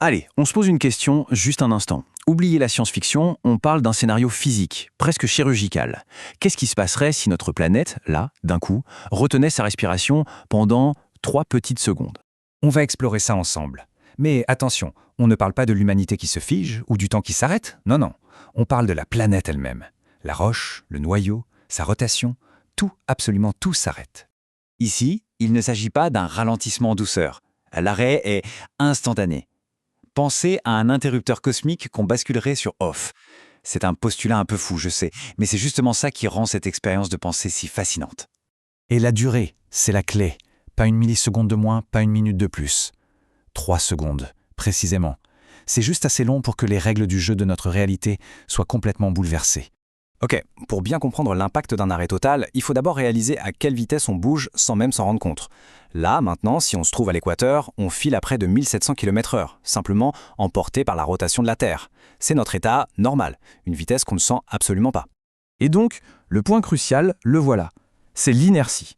Allez, on se pose une question juste un instant. Oubliez la science-fiction, on parle d'un scénario physique, presque chirurgical. Qu'est-ce qui se passerait si notre planète, là, d'un coup, retenait sa respiration pendant 3 petites secondes? On va explorer ça ensemble. Mais attention, on ne parle pas de l'humanité qui se fige ou du temps qui s'arrête, non, non. On parle de la planète elle-même. La roche, le noyau, sa rotation, tout, absolument tout s'arrête. Ici, il ne s'agit pas d'un ralentissement en douceur. L'arrêt est instantané. Pensez à un interrupteur cosmique qu'on basculerait sur off. C'est un postulat un peu fou, je sais, mais c'est justement ça qui rend cette expérience de pensée si fascinante. Et la durée, c'est la clé. Pas une milliseconde de moins, pas une minute de plus. 3 secondes, précisément. C'est juste assez long pour que les règles du jeu de notre réalité soient complètement bouleversées. Ok, pour bien comprendre l'impact d'un arrêt total, il faut d'abord réaliser à quelle vitesse on bouge sans même s'en rendre compte. Là, maintenant, si on se trouve à l'équateur, on file à près de 1700 km/h, simplement emporté par la rotation de la Terre. C'est notre état normal, une vitesse qu'on ne sent absolument pas. Et donc, le point crucial, le voilà. C'est l'inertie.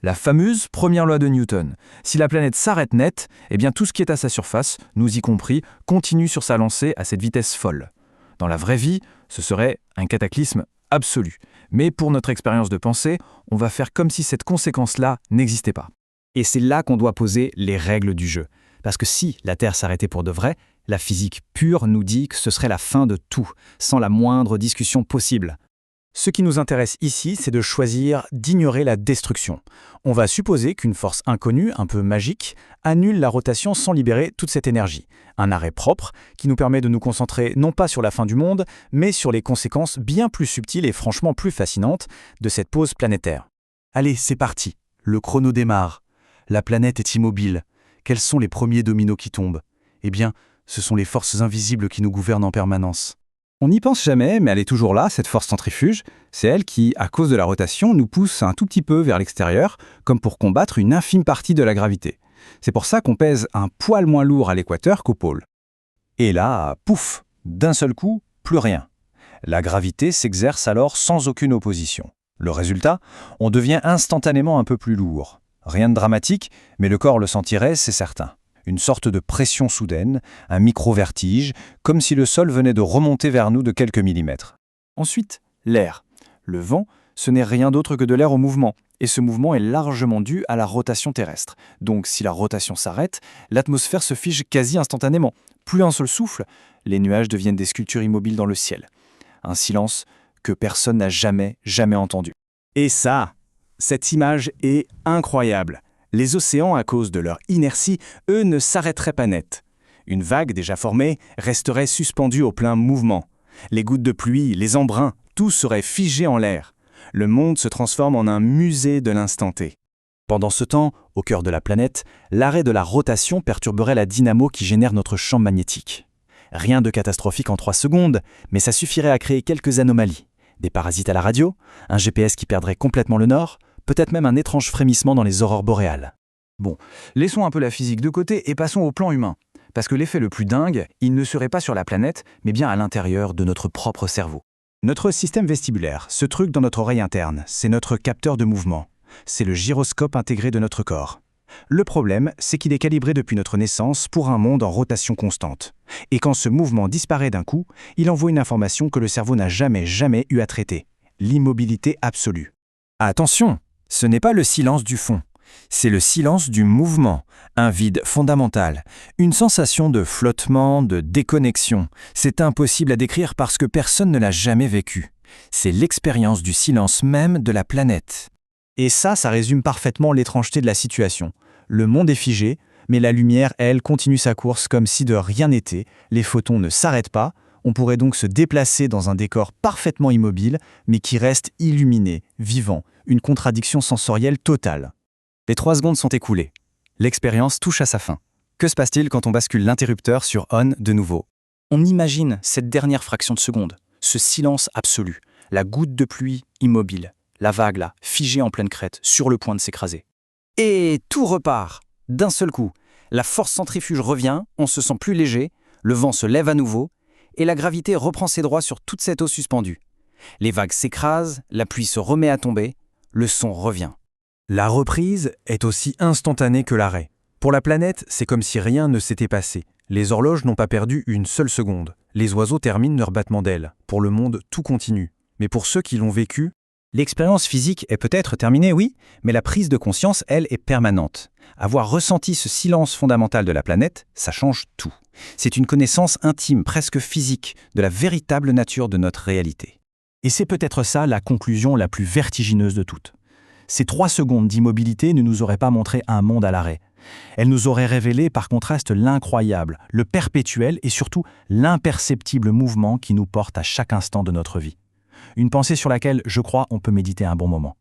La fameuse première loi de Newton. Si la planète s'arrête net, eh bien tout ce qui est à sa surface, nous y compris, continue sur sa lancée à cette vitesse folle. Dans la vraie vie, ce serait un cataclysme absolu. Mais pour notre expérience de pensée, on va faire comme si cette conséquence-là n'existait pas. Et c'est là qu'on doit poser les règles du jeu. Parce que si la Terre s'arrêtait pour de vrai, la physique pure nous dit que ce serait la fin de tout, sans la moindre discussion possible. Ce qui nous intéresse ici, c'est de choisir d'ignorer la destruction. On va supposer qu'une force inconnue, un peu magique, annule la rotation sans libérer toute cette énergie. Un arrêt propre qui nous permet de nous concentrer non pas sur la fin du monde, mais sur les conséquences bien plus subtiles et franchement plus fascinantes de cette pause planétaire. Allez, c'est parti. Le chrono démarre. La planète est immobile. Quels sont les premiers dominos qui tombent? Eh bien, ce sont les forces invisibles qui nous gouvernent en permanence. On n'y pense jamais, mais elle est toujours là, cette force centrifuge. C'est elle qui, à cause de la rotation, nous pousse un tout petit peu vers l'extérieur, comme pour combattre une infime partie de la gravité. C'est pour ça qu'on pèse un poil moins lourd à l'équateur qu'au pôle. Et là, pouf, d'un seul coup, plus rien. La gravité s'exerce alors sans aucune opposition. Le résultat, on devient instantanément un peu plus lourd. Rien de dramatique, mais le corps le sentirait, c'est certain. Une sorte de pression soudaine, un micro-vertige, comme si le sol venait de remonter vers nous de quelques millimètres. Ensuite, l'air. Le vent, ce n'est rien d'autre que de l'air au mouvement, et ce mouvement est largement dû à la rotation terrestre. Donc si la rotation s'arrête, l'atmosphère se fige quasi instantanément. Plus un seul souffle, les nuages deviennent des sculptures immobiles dans le ciel. Un silence que personne n'a jamais entendu. Et ça, cette image est incroyable. Les océans, à cause de leur inertie, eux, ne s'arrêteraient pas net. Une vague déjà formée resterait suspendue au plein mouvement. Les gouttes de pluie, les embruns, tout serait figé en l'air. Le monde se transforme en un musée de l'instant T. Pendant ce temps, au cœur de la planète, l'arrêt de la rotation perturberait la dynamo qui génère notre champ magnétique. Rien de catastrophique en 3 secondes, mais ça suffirait à créer quelques anomalies. Des parasites à la radio, un GPS qui perdrait complètement le nord, peut-être même un étrange frémissement dans les aurores boréales. Bon, laissons un peu la physique de côté et passons au plan humain. Parce que l'effet le plus dingue, il ne serait pas sur la planète, mais bien à l'intérieur de notre propre cerveau. Notre système vestibulaire, ce truc dans notre oreille interne, c'est notre capteur de mouvement. C'est le gyroscope intégré de notre corps. Le problème, c'est qu'il est calibré depuis notre naissance pour un monde en rotation constante. Et quand ce mouvement disparaît d'un coup, il envoie une information que le cerveau n'a jamais eu à traiter. L'immobilité absolue. Attention, ce n'est pas le silence du fond. C'est le silence du mouvement, un vide fondamental, une sensation de flottement, de déconnexion. C'est impossible à décrire parce que personne ne l'a jamais vécu. C'est l'expérience du silence même de la planète. Et ça résume parfaitement l'étrangeté de la situation. Le monde est figé, mais la lumière, elle, continue sa course comme si de rien n'était. Les photons ne s'arrêtent pas. On pourrait donc se déplacer dans un décor parfaitement immobile, mais qui reste illuminé, vivant, une contradiction sensorielle totale. Les 3 secondes sont écoulées. L'expérience touche à sa fin. Que se passe-t-il quand on bascule l'interrupteur sur on de nouveau? On imagine cette dernière fraction de seconde, ce silence absolu, la goutte de pluie immobile, la vague là, figée en pleine crête, sur le point de s'écraser. Et tout repart, d'un seul coup. La force centrifuge revient, on se sent plus léger, le vent se lève à nouveau, et la gravité reprend ses droits sur toute cette eau suspendue. Les vagues s'écrasent, la pluie se remet à tomber, le son revient. La reprise est aussi instantanée que l'arrêt. Pour la planète, c'est comme si rien ne s'était passé. Les horloges n'ont pas perdu une seule seconde. Les oiseaux terminent leur battement d'ailes. Pour le monde, tout continue. Mais pour ceux qui l'ont vécu, L'expérience physique est peut-être terminée, oui, mais la prise de conscience, elle, est permanente. Avoir ressenti ce silence fondamental de la planète, ça change tout. C'est une connaissance intime, presque physique, de la véritable nature de notre réalité. Et c'est peut-être ça la conclusion la plus vertigineuse de toutes. Ces 3 secondes d'immobilité ne nous auraient pas montré un monde à l'arrêt. Elles nous auraient révélé par contraste l'incroyable, le perpétuel et surtout l'imperceptible mouvement qui nous porte à chaque instant de notre vie. Une pensée sur laquelle, je crois, on peut méditer un bon moment.